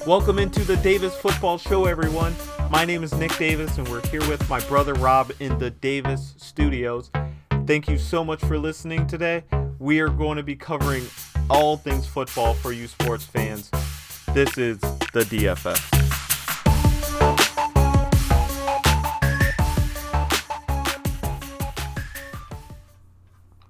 Welcome into the Davis Football Show, everyone. My name is Nick Davis, and we're here with my brother Rob in the Davis Studios. Thank you so much for listening today. We are going to be covering all things football for you sports fans. This is the DFS.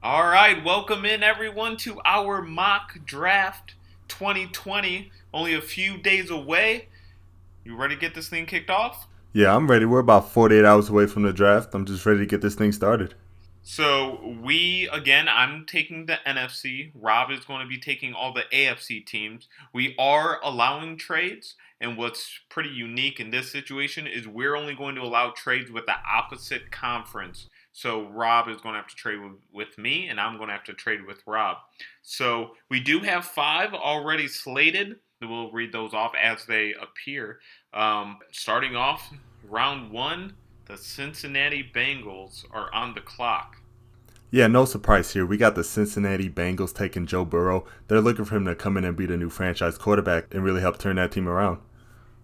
All right, welcome in everyone to our mock draft 2020. Only a few days away. You ready to get this thing kicked off? Yeah, I'm ready. We're about 48 hours away from the draft. I'm just ready to get this thing started. So I'm taking the NFC. Rob is going to be taking all the AFC teams. We are allowing trades, and what's pretty unique in this situation is we're only going to allow trades with the opposite conference. So Rob is going to have to trade with me, and I'm going to have to trade with Rob. So we do have 5 already slated. We'll read those off as they appear. Starting off, round 1, the Cincinnati Bengals are on the clock. Yeah, no surprise here. We got the Cincinnati Bengals taking Joe Burrow. They're looking for him to come in and be the new franchise quarterback and really help turn that team around.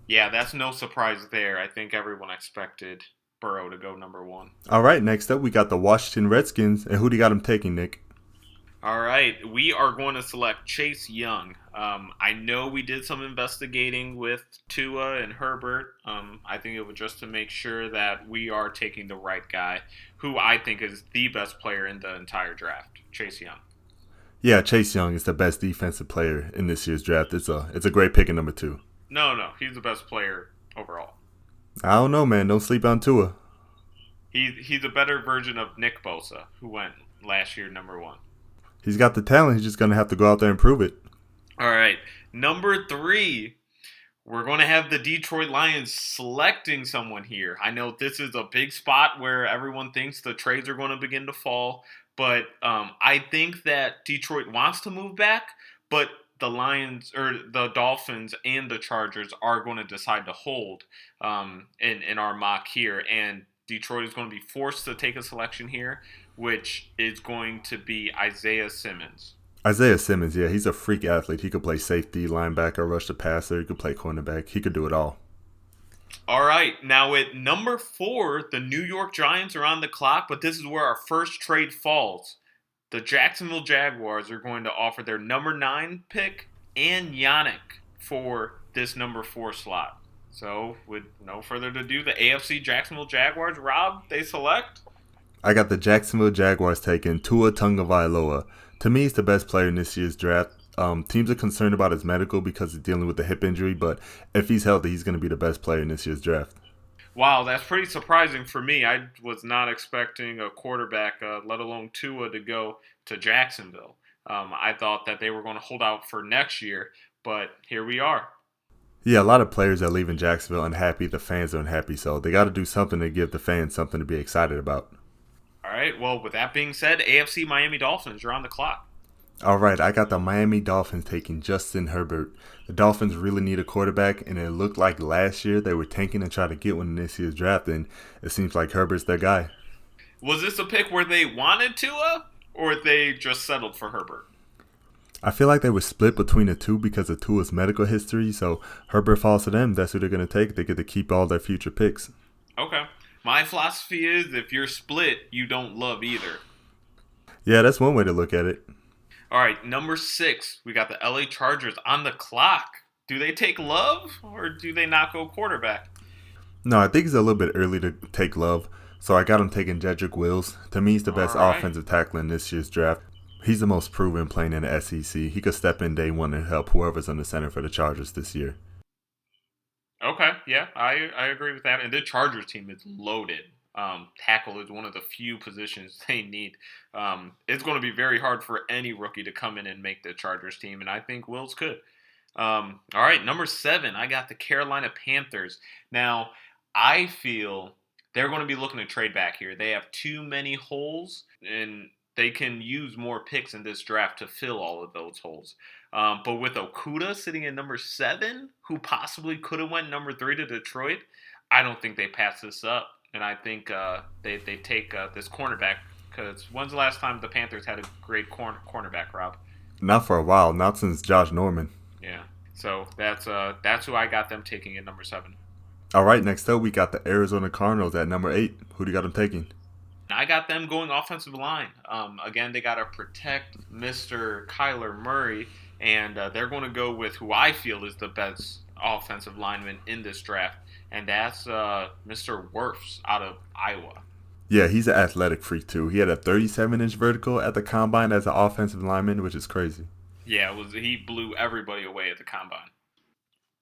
Yeah, that's no surprise there. I think everyone expected Burrow to go number 1. All right, next up we got the Washington Redskins. And who do you got them taking, Nick? All right, we are going to select Chase Young. I know we did some investigating with Tua and Herbert. I think it was just to make sure that we are taking the right guy, who I think is the best player in the entire draft, Chase Young. Yeah, Chase Young is the best defensive player in this year's draft. It's a great pick at number 2. No, he's the best player overall. I don't know, man. Don't sleep on Tua. He's a better version of Nick Bosa, who went last year number 1. He's got the talent. He's just going to have to go out there and prove it. All right. Number 3, we're going to have the Detroit Lions selecting someone here. I know this is a big spot where everyone thinks the trades are going to begin to fall, but I think that Detroit wants to move back, but the Lions or the Dolphins and the Chargers are going to decide to hold in our mock here, and Detroit is going to be forced to take a selection here, which is going to be Isaiah Simmons. Isaiah Simmons, yeah, he's a freak athlete. He could play safety, linebacker, rush the passer. He could play cornerback. He could do it all. All right, now at number 4, the New York Giants are on the clock, but this is where our first trade falls. The Jacksonville Jaguars are going to offer their number 9 pick and Yannick for this number 4 slot. So, with no further ado, the AFC Jacksonville Jaguars, Rob, they select? I got the Jacksonville Jaguars taking Tua Tagovailoa. To me, he's the best player in this year's draft. Teams are concerned about his medical because he's dealing with a hip injury, but if he's healthy, he's going to be the best player in this year's draft. Wow, that's pretty surprising for me. I was not expecting a quarterback, let alone Tua, to go to Jacksonville. I thought that they were going to hold out for next year, but here we are. Yeah, a lot of players are leaving Jacksonville unhappy. The fans are unhappy, so they got to do something to give the fans something to be excited about. All right, well, with that being said, AFC Miami Dolphins, you're on the clock. All right, I got the Miami Dolphins taking Justin Herbert. The Dolphins really need a quarterback, and it looked like last year they were tanking to try to get one in this year's draft, and it seems like Herbert's their guy. Was this a pick where they wanted Tua, or they just settled for Herbert? I feel like they were split between the two because of Tua's medical history, so Herbert falls to them. That's who they're going to take. They get to keep all their future picks. Okay. My philosophy is if you're split, you don't love either. Yeah, that's one way to look at it. All right, number 6, we got the LA Chargers on the clock. Do they take Love, or do they not go quarterback? No, I think it's a little bit early to take Love, so I got him taking Jedrick Wills. To me, he's the best offensive tackler in this year's draft. He's the most proven playing in the SEC. He could step in day one and help whoever's on the center for the Chargers this year. Okay, yeah, I agree with that. And the Chargers team is loaded. Tackle is one of the few positions they need. It's going to be very hard for any rookie to come in and make the Chargers team, and I think Wills could. All right, number 7, I got the Carolina Panthers. Now, I feel they're going to be looking to trade back here. They have too many holes, and they can use more picks in this draft to fill all of those holes. But with Okudah sitting at number 7, who possibly could have went number 3 to Detroit, I don't think they pass this up. And I think they take this cornerback, because when's the last time the Panthers had a great cornerback, Rob? Not for a while, not since Josh Norman. Yeah. So that's who I got them taking at number 7. All right, next up we got the Arizona Cardinals at number 8. Who do you got them taking? I got them going offensive line. Again, they got to protect Mr. Kyler Murray, and they're going to go with who I feel is the best offensive lineman in this draft, and that's Mr. Wirfs out of Iowa. Yeah, he's an athletic freak too. He had a 37-inch vertical at the combine as an offensive lineman, which is crazy. Yeah, he blew everybody away at the combine.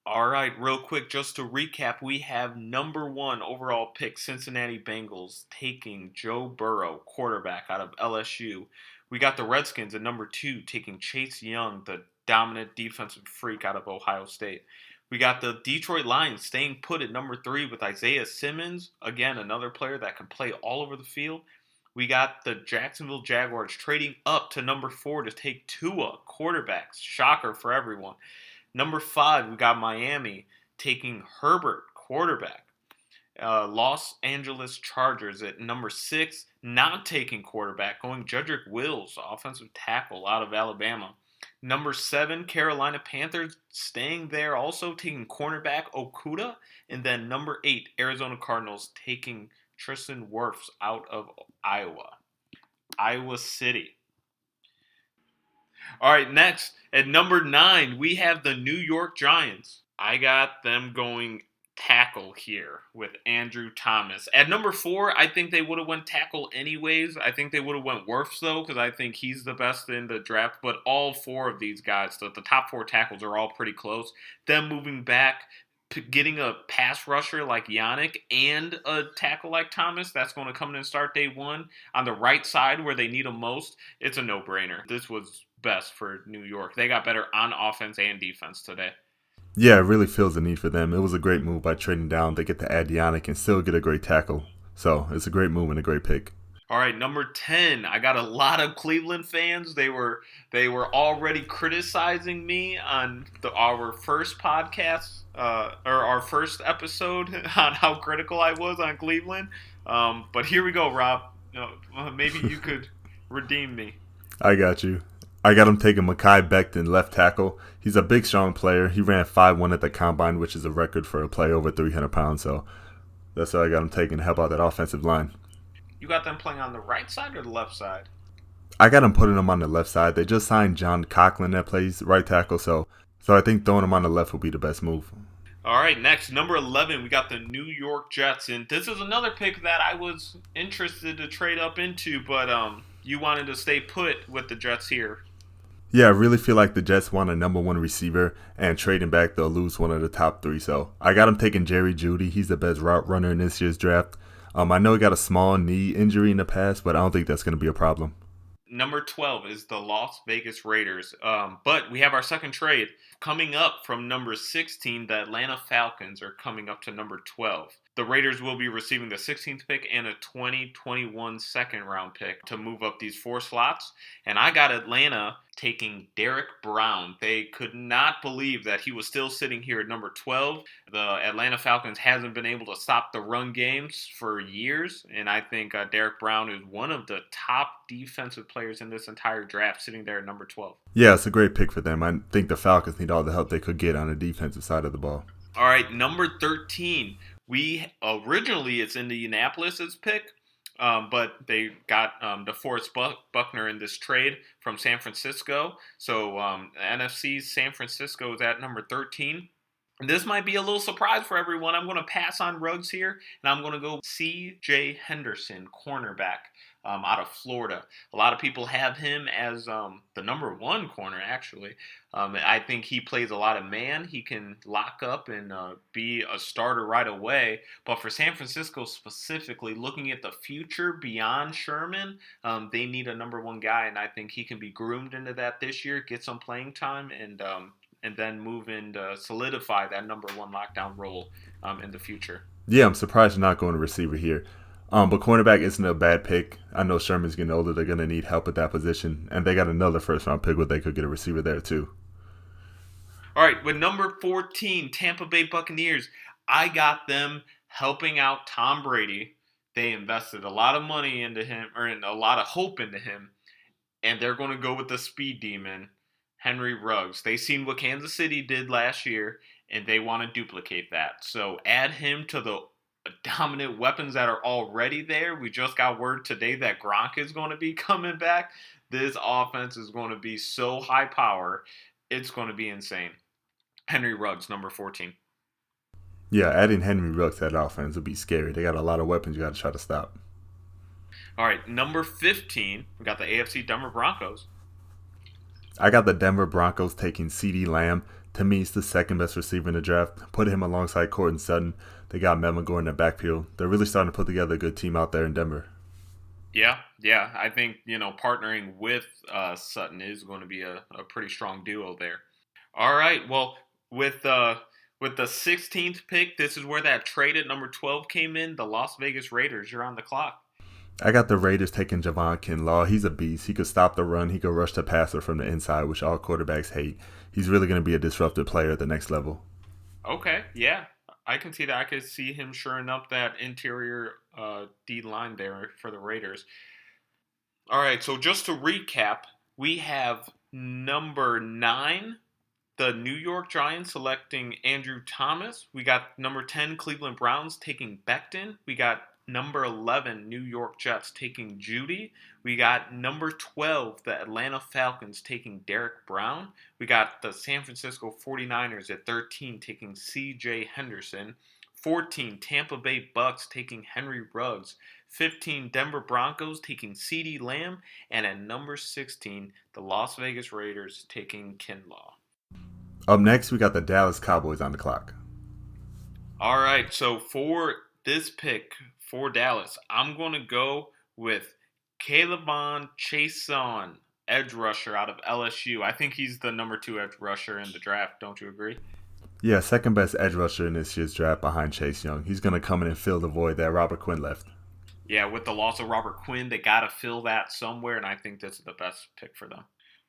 All right, real quick, just to recap, we have number 1 overall pick Cincinnati Bengals taking Joe Burrow, quarterback out of LSU. We got the Redskins at number 2 taking Chase Young, the dominant defensive freak out of Ohio State. We got the Detroit Lions staying put at number 3 with Isaiah Simmons, again, another player that can play all over the field. We got the Jacksonville Jaguars trading up to number 4 to take Tua, quarterbacks. Shocker for everyone. Number 5, we got Miami taking Herbert, quarterback. Los Angeles Chargers at number 6, not taking quarterback, going Jedrick Wills, offensive tackle out of Alabama. Number 7, Carolina Panthers staying there, also taking cornerback Okudah. And then number 8, Arizona Cardinals taking Tristan Wirfs out of Iowa City. All right, next, at number 9, we have the New York Giants. I got them going tackle here with Andrew Thomas. At number 4, I think they would have went tackle anyways. I think they would have went Wirfs, though, because I think he's the best in the draft. But all 4 of these guys, the top 4 tackles are all pretty close. Them moving back, getting a pass rusher like Yannick and a tackle like Thomas, that's going to come in and start day 1 on the right side where they need him most. It's a no-brainer. This was best for New York. They got better on offense and defense today. Yeah, it really feels the need for them. It was a great move by trading down. They get to add Yannick and still get a great tackle. So it's a great move and a great pick. All right, number 10. I got a lot of Cleveland fans. They were already criticizing me on our first podcast or our first episode on how critical I was on Cleveland. But here we go, Rob. Maybe you could redeem me. I got you. I got him taking Mekhi Becton, left tackle. He's a big, strong player. He ran 5'1" at the combine, which is a record for a player over 300 pounds. So that's why I got him taking to help out that offensive line. You got them playing on the right side or the left side? I got him putting him on the left side. They just signed John Conklin that plays right tackle, so I think throwing him on the left will be the best move. All right, next, number 11, we got the New York Jets. And this is another pick that I was interested to trade up into, but you wanted to stay put with the Jets here. Yeah, I really feel like the Jets want a number 1 receiver, and trading back, they'll lose one of the top 3. So I got him taking Jerry Jeudy. He's the best route runner in this year's draft. I know he got a small knee injury in the past, but I don't think that's going to be a problem. Number 12 is the Las Vegas Raiders. But we have our second trade coming up from number 16. The Atlanta Falcons are coming up to number 12. The Raiders will be receiving the 16th pick and a 2021 second round pick to move up these 4 slots. And I got Atlanta taking Derek Brown. They could not believe that he was still sitting here at number 12. The Atlanta Falcons hasn't been able to stop the run games for years. And I think Derek Brown is one of the top defensive players in this entire draft, sitting there at number 12. Yeah, it's a great pick for them. I think the Falcons need all the help they could get on the defensive side of the ball. All right, number 13. We originally it's Indianapolis's pick, but they got DeForest Buckner in this trade from San Francisco. So NFC's San Francisco is at number 13. And this might be a little surprise for everyone. I'm going to pass on Ruggs here, and I'm going to go C.J. Henderson, cornerback out of Florida. A lot of people have him as the number 1 corner, actually. I think he plays a lot of man. He can lock up and be a starter right away. But for San Francisco specifically, looking at the future beyond Sherman, they need a number 1 guy, and I think he can be groomed into that this year, get some playing time, and then move and solidify that number 1 lockdown role in the future. Yeah, I'm surprised you're not going to receiver here. But cornerback isn't a bad pick. I know Sherman's getting older. They're going to need help at that position. And they got another first-round pick where they could get a receiver there, too. All right, with number 14, Tampa Bay Buccaneers, I got them helping out Tom Brady. They invested a lot of money into him, or a lot of hope into him. And they're going to go with the speed demon, Henry Ruggs. They seen what Kansas City did last year, and they want to duplicate that. So add him to the dominant weapons that are already there. We just got word today that Gronk is going to be coming back. This offense is going to be so high power. It's going to be insane. Henry Ruggs, number 14. Yeah, adding Henry Ruggs to that offense would be scary. They got a lot of weapons you got to try to stop. All right, number 15, we got the AFC Denver Broncos. I got the Denver Broncos taking CeeDee Lamb. To me, he's the second best receiver in the draft. Put him alongside Courtland Sutton. They got Melvin Gordon in the backfield. They're really starting to put together a good team out there in Denver. Yeah. I think, partnering with Sutton is going to be a pretty strong duo there. All right, well, with the 16th pick, this is where that trade at number 12 came in. The Las Vegas Raiders, you're on the clock. I got the Raiders taking Javon Kinlaw. He's a beast. He could stop the run. He could rush the passer from the inside, which all quarterbacks hate. He's really going to be a disruptive player at the next level. Okay, yeah. I can see that. I could see him shoring up that interior D line there for the Raiders. All right, so just to recap, we have number 9, the New York Giants selecting Andrew Thomas. We got number 10, Cleveland Browns taking Becton. We got number 11, New York Jets taking Judy. We got number 12, the Atlanta Falcons taking Derek Brown. We got the San Francisco 49ers at 13 taking C.J. Henderson. 14, Tampa Bay Bucks taking Henry Ruggs. 15, Denver Broncos taking CeeDee Lamb. And at number 16, the Las Vegas Raiders taking Kinlaw. Up next, we got the Dallas Cowboys on the clock. All right, so for this pick for Dallas, I'm going to go with K'Lavon Chaisson, edge rusher out of LSU. I think he's the number 2 edge rusher in the draft. Don't you agree? Yeah, second best edge rusher in this year's draft behind Chase Young. He's going to come in and fill the void that Robert Quinn left. Yeah, with the loss of Robert Quinn, they got to fill that somewhere, and I think this is the best pick for them.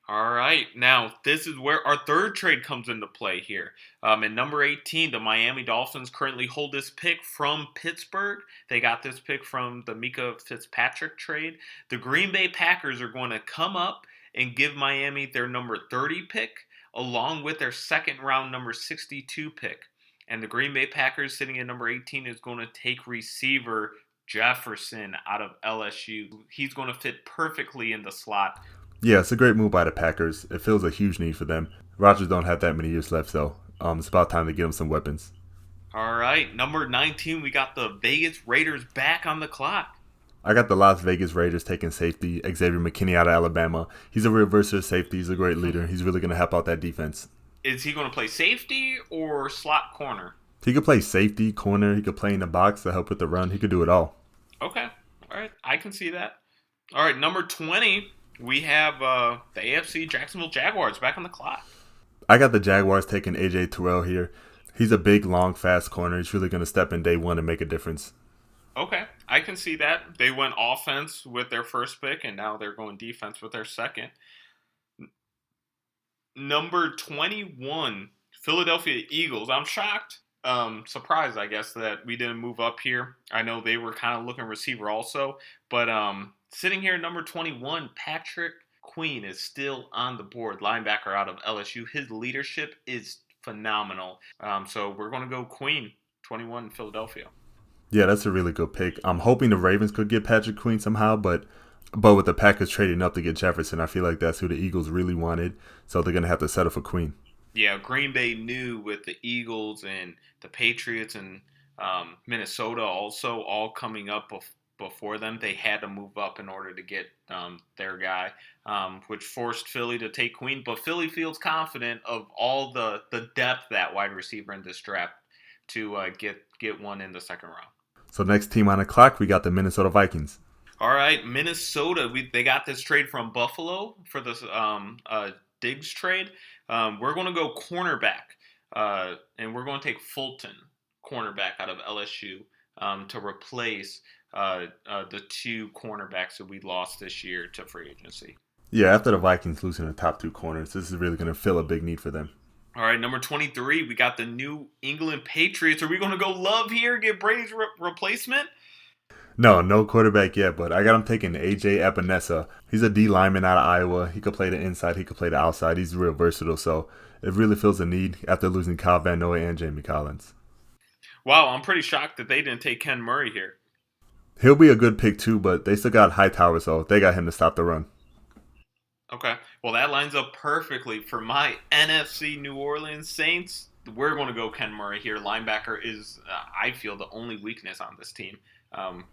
All right, now this is where our third trade comes into play here. In number 18, the Miami Dolphins currently hold this pick from Pittsburgh. They got this pick from the Mika Fitzpatrick trade. The Green Bay Packers are going to come up and give Miami their number 30 pick, along with their second round number 62 pick. And the Green Bay Packers sitting at number 18 is going to take receiver Jefferson out of LSU. He's going to fit perfectly in the slot. Yeah, it's a great move by the Packers. It fills a huge need for them. Rodgers don't have that many years left, so it's about time to get him some weapons. All right, number 19, we got the Vegas Raiders back on the clock. I got the Las Vegas Raiders taking safety, Xavier McKinney out of Alabama. He's a real versatile safety. He's a great leader. He's really going to help out that defense. Is he going to play safety or slot corner? He could play safety, corner. He could play in the box to help with the run. He could do it all. Okay, all right, I can see that. All right, number 20. We have the AFC Jacksonville Jaguars back on the clock. I got the Jaguars taking A.J. Terrell here. He's a big, long, fast corner. He's really going to step in day one and make a difference. Okay, I can see that. They went offense with their first pick, and now they're going defense with their second. Number 21, Philadelphia Eagles. I'm shocked. Surprised, I guess, that we didn't move up here. I know they were kind of looking receiver also, but sitting here at number 21, Patrick Queen is still on the board, linebacker out of LSU. His leadership is phenomenal. So we're going to go Queen, 21, Philadelphia. Yeah, that's a really good pick. I'm hoping the Ravens could get Patrick Queen somehow, but with the Packers trading up to get Jefferson, I feel like that's who the Eagles really wanted. So they're going to have to settle for Queen. Yeah, Green Bay knew with the Eagles and the Patriots and Minnesota also all coming up before them, they had to move up in order to get their guy, which forced Philly to take Queen. But Philly feels confident of all the depth that wide receiver in this draft to get one in the second round. So next team on the clock, we got the Minnesota Vikings. All right, Minnesota. They got this trade from Buffalo for this Diggs trade. We're going to go cornerback, and we're going to take Fulton, cornerback out of LSU, to replace the 2 cornerbacks that we lost this year to free agency. Yeah, after the Vikings losing the top 2 corners, this is really going to fill a big need for them. All right, number 23, we got the New England Patriots. Are we going to go Love here, get Brady's replacement? No quarterback yet, but I got him taking AJ Epinesa. He's a D lineman out of Iowa. He could play the inside, he could play the outside. He's real versatile, so it really fills a need after losing Kyle Van Noy and Jamie Collins. Wow, I'm pretty shocked that they didn't take Ken Murray here. He'll be a good pick too, but they still got Hightower, so they got him to stop the run. Okay, well that lines up perfectly for my NFC New Orleans Saints. We're going to go Ken Murray here. Linebacker is, I feel, the only weakness on this team.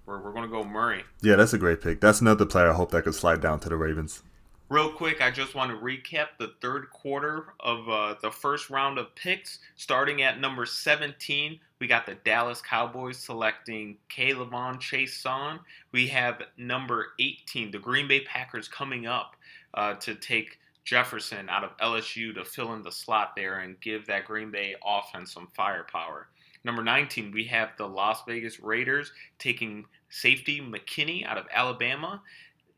We're going to go Murray. Yeah, that's a great pick. That's another player I hope that could slide down to the Ravens. Real quick, I just want to recap the third quarter of the first round of picks. Starting at number 17, we got the Dallas Cowboys selecting K'Lavon Chaisson. We have number 18, the Green Bay Packers, coming up to take Jefferson out of LSU to fill in the slot there and give that Green Bay offense some firepower. Number 19, we have the Las Vegas Raiders taking safety McKinney out of Alabama.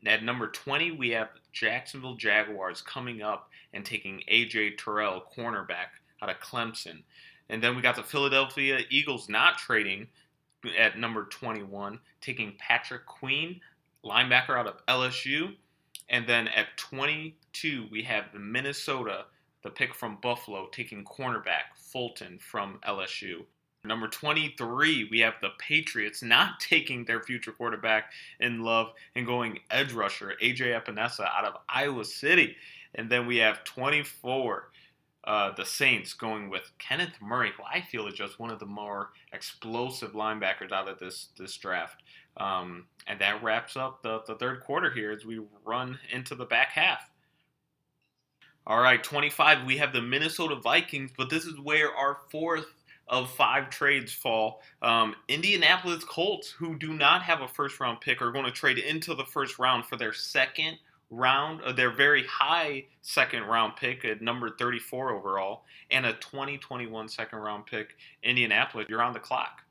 At number 20, we have Jacksonville Jaguars coming up and taking A.J. Terrell, cornerback, out of Clemson. And then we got the Philadelphia Eagles not trading at number 21, taking Patrick Queen, linebacker out of LSU. And then at 22, we have the Minnesota, the pick from Buffalo, taking cornerback Fulton from LSU. Number 23, we have the Patriots not taking their future quarterback in Love and going edge rusher A.J. Epinesa out of Iowa City. And then we have 24, the Saints going with Kenneth Murray, who I feel is just one of the more explosive linebackers out of this draft. And that wraps up the third quarter here as we run into the back half. All right, 25, we have the Minnesota Vikings, but this is where our fourth of 5 trades fall. Indianapolis Colts, who do not have a first-round pick, are going to trade into the first round for their second round, their very high second-round pick at number 34 overall, and a 2021 second-round pick. Indianapolis, you're on the clock.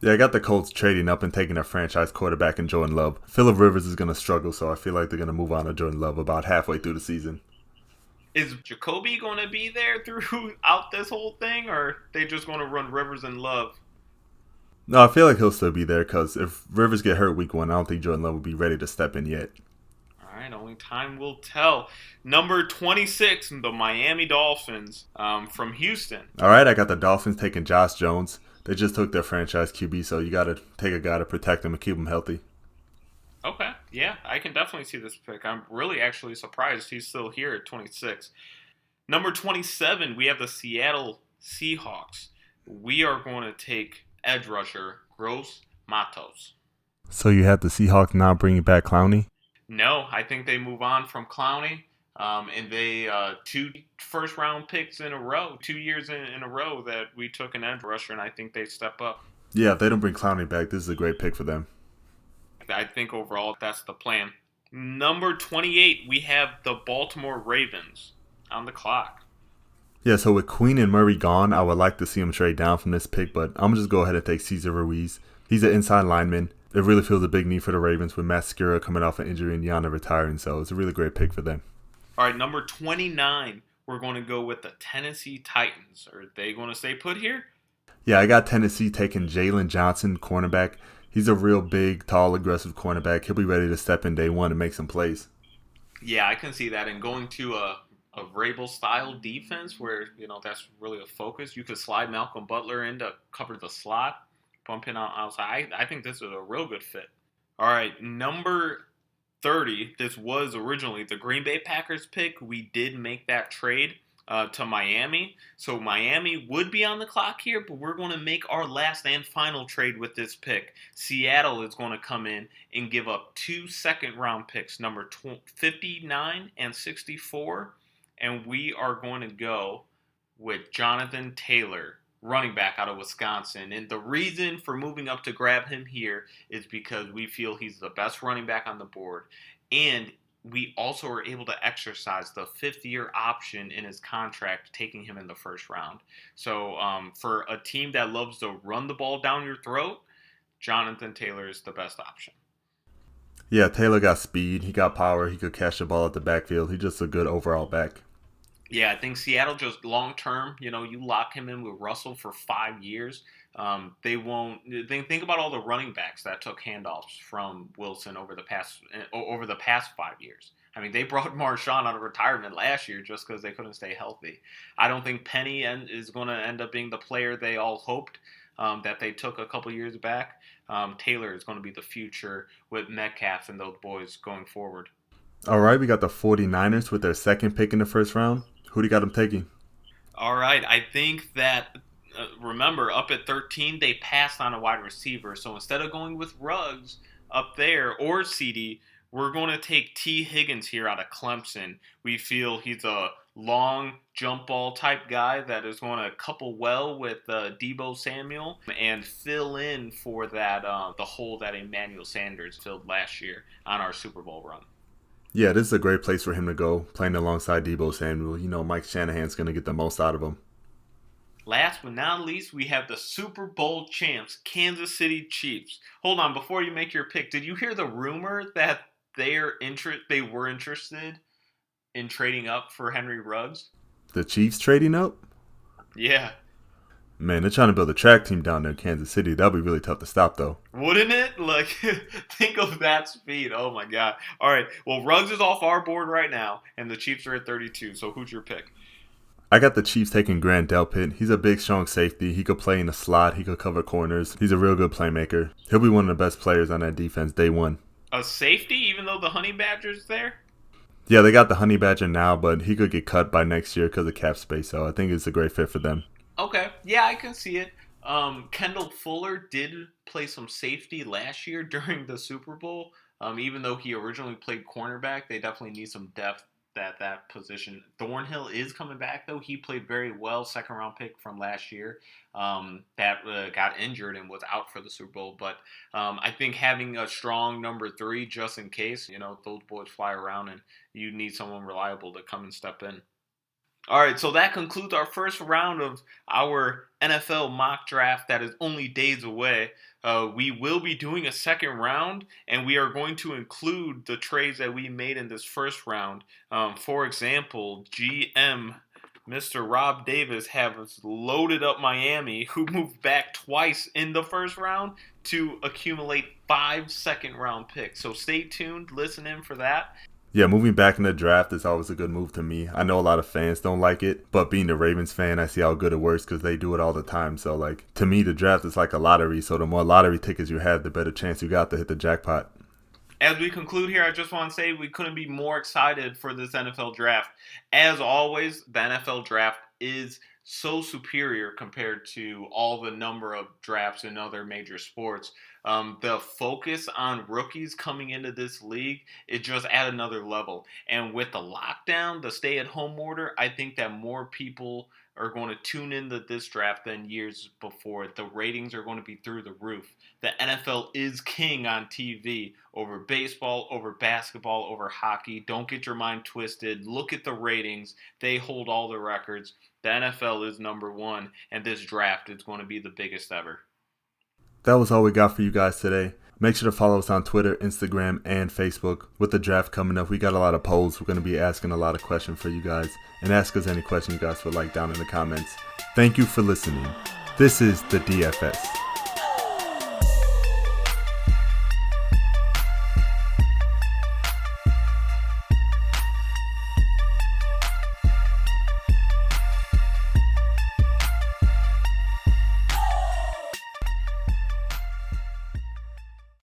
Yeah, I got the Colts trading up and taking a franchise quarterback in Jordan Love. Phillip Rivers is going to struggle, so I feel like they're going to move on to Jordan Love about halfway through the season. Is Jacoby going to be there throughout this whole thing, or are they just going to run Rivers and Love? No, I feel like he'll still be there because if Rivers get hurt week 1, I don't think Jordan Love will be ready to step in yet. All right, only time will tell. Number 26, the Miami Dolphins from Houston. All right, I got the Dolphins taking Josh Jones. They just took their franchise QB, so you got to take a guy to protect him and keep him healthy. Okay, yeah, I can definitely see this pick. I'm really actually surprised he's still here at 26. Number 27, we have the Seattle Seahawks. We are going to take edge rusher Gross Matos. So you have the Seahawks now bringing back Clowney? No, I think they move on from Clowney. And they 2 first-round picks in a row, 2 years in a row that we took an edge rusher, and I think they step up. Yeah, if they don't bring Clowney back, this is a great pick for them. I think overall that's the plan. Number 28, we have the Baltimore Ravens on the clock. Yeah, so with Queen and Murray gone, I would like to see him trade down from this pick, but I'm going to just go ahead and take Cesar Ruiz. He's an inside lineman. It really feels a big need for the Ravens with Matt Skura coming off an injury and Yana retiring, so it's a really great pick for them. All right, number 29, we're going to go with the Tennessee Titans. Are they going to stay put here? Yeah, I got Tennessee taking Jalen Johnson, cornerback. He's a real big, tall, aggressive cornerback. He'll be ready to step in day one and make some plays. Yeah, I can see that. And going to a Vrabel-style defense where, that's really a focus. You could slide Malcolm Butler in to cover the slot, bump him outside. I think this is a real good fit. All right, number 30. This was originally the Green Bay Packers pick. We did make that trade to Miami. So Miami would be on the clock here, but we're going to make our last and final trade with this pick. Seattle is going to come in and give up 2 second-round picks, number 59 and 64, and we are going to go with Jonathan Taylor, running back out of Wisconsin. And the reason for moving up to grab him here is because we feel he's the best running back on the board, and we also are able to exercise the 5th-year option in his contract, taking him in the first round. So for a team that loves to run the ball down your throat, Jonathan Taylor is the best option. Yeah, Taylor got speed. He got power. He could catch the ball at the backfield. He's just a good overall back. Yeah, I think Seattle just long-term, you lock him in with Russell for 5 years. They won't. Think about all the running backs that took handoffs from Wilson over the past 5 years. I mean, they brought Marshawn out of retirement last year just because they couldn't stay healthy. I don't think Penny is going to end up being the player they all hoped that they took a couple years back. Taylor is going to be the future with Metcalf and those boys going forward. All right, we got the 49ers with their second pick in the first round. Who do you got them taking? All right, I think that, remember, up at 13, they passed on a wide receiver. So instead of going with Ruggs up there or CD, we're going to take T. Higgins here out of Clemson. We feel he's a long jump ball type guy that is going to couple well with Deebo Samuel and fill in for that the hole that Emmanuel Sanders filled last year on our Super Bowl run. Yeah, this is a great place for him to go, playing alongside Deebo Samuel. You know, Mike Shanahan's going to get the most out of him. Last but not least, we have the Super Bowl champs, Kansas City Chiefs. Hold on, before you make your pick, did you hear the rumor that they were interested in trading up for Henry Ruggs? The Chiefs trading up? Yeah. Man, they're trying to build a track team down there in Kansas City. That'll be really tough to stop, though. Wouldn't it? Like, think of that speed. Oh, my God. All right. Well, Ruggs is off our board right now, and the Chiefs are at 32. So who's your pick? I got the Chiefs taking Grant Delpit. He's a big, strong safety. He could play in the slot. He could cover corners. He's a real good playmaker. He'll be one of the best players on that defense day one. A safety, even though the Honey Badger's there? Yeah, they got the Honey Badger now, but he could get cut by next year because of cap space. So I think it's a great fit for them. Okay. Yeah, I can see it. Kendall Fuller did play some safety last year during the Super Bowl. Even though he originally played cornerback, they definitely need some depth at that position. Thornhill is coming back, though. He played very well, second-round pick from last year. That got injured and was out for the Super Bowl. But I think having a strong number 3 just in case, those boys fly around and you need someone reliable to come and step in. All right, so that concludes our first round of our NFL mock draft that is only days away. We will be doing a second round, and we are going to include the trades that we made in this first round. For example, GM Mr. Rob Davis has loaded up Miami, who moved back twice in the first round to accumulate 5 second-round picks. So stay tuned, listen in for that. Yeah, moving back in the draft is always a good move to me. I know a lot of fans don't like it, but being a Ravens fan, I see how good it works because they do it all the time. So, to me, the draft is like a lottery. So the more lottery tickets you have, the better chance you got to hit the jackpot. As we conclude here, I just want to say we couldn't be more excited for this NFL draft. As always, the NFL draft is so superior compared to all the number of drafts in other major sports. The focus on rookies coming into this league is just at another level. And with the lockdown, the stay-at-home order, I think that more people are going to tune into this draft than years before. The ratings are going to be through the roof. The NFL is king on TV over baseball, over basketball, over hockey. Don't get your mind twisted. Look at the ratings. They hold all the records. The NFL is number one, and this draft is going to be the biggest ever. That was all we got for you guys today. Make sure to follow us on Twitter, Instagram, and Facebook. With the draft coming up, we got a lot of polls. We're going to be asking a lot of questions for you guys. And ask us any questions you guys would like down in the comments. Thank you for listening. This is the DFS.